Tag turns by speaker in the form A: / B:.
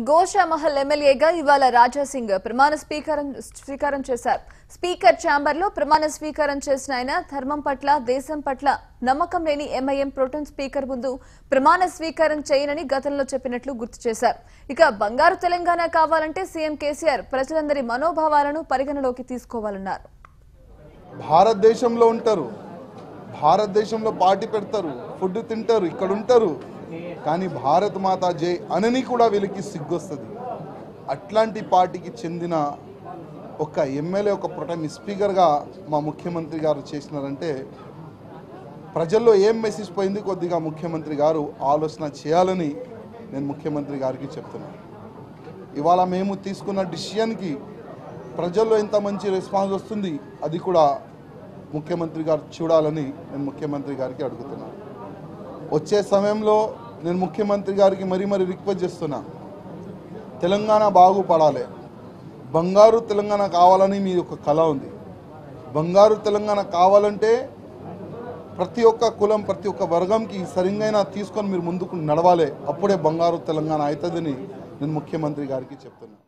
A: గోషామహల్ ఎమ్మెల్యేగా ఇవాళ రాజాసింగ్ ప్రమాణ స్వీకారం చేశారు. స్పీకర్ ఛాంబర్లో ప్రమాణ స్వీకారం చేసిన ఆయన ధర్మం పట్ల, దేశం పట్ల నమ్మకం లేని ఎంఐఎం ప్రోటెం స్పీకర్ ముందు ప్రమాణ స్వీకారం చేయనని గతంలో చెప్పినట్లు గుర్తు చేశారు. ఇక బంగారు తెలంగాణ కావాలంటే సీఎం కేసీఆర్ ప్రజలందరి మనోభావాలను పరిగణలోకి తీసుకోవాలన్నారు.
B: భారతదేశంలో ఉంటారు, భారతదేశంలో పార్టీ పెడతారు, ఫుడ్ తింటారు, ఇక్కడ ఉంటారు, కానీ భారత్ మాతా జై అనని కూడా వీళ్ళకి సిగ్గొస్తుంది. అట్లాంటి పార్టీకి చెందిన ఒక ఎమ్మెల్యే ఒక ప్రోటెం స్పీకర్గా మా ముఖ్యమంత్రి గారు చేసినారంటే ప్రజల్లో ఏం మెసేజ్ పోయింది, కొద్దిగా ముఖ్యమంత్రి గారు ఆలోచన చేయాలని నేను ముఖ్యమంత్రి గారికి చెప్తున్నాను. ఇవాళ మేము తీసుకున్న డిసిషన్కి ప్రజల్లో ఎంత మంచి రెస్పాన్స్ వస్తుంది అది కూడా ముఖ్యమంత్రి గారు చూడాలని నేను ముఖ్యమంత్రి గారికి అడుగుతున్నాను. వచ్చే సమయంలో నేను ముఖ్యమంత్రి గారికి మరీ రిక్వెస్ట్ చేస్తున్నా, తెలంగాణ బాగుపడాలి, బంగారు తెలంగాణ కావాలని మీ యొక్క కళ ఉంది. బంగారు తెలంగాణ కావాలంటే ప్రతి ఒక్క కులం, ప్రతి ఒక్క వర్గంకి సరిగ్గా తీసుకొని మీరు ముందుకు నడవాలి. అప్పుడే బంగారు తెలంగాణ అవుతుందని నేను ముఖ్యమంత్రి గారికి చెప్తున్నా.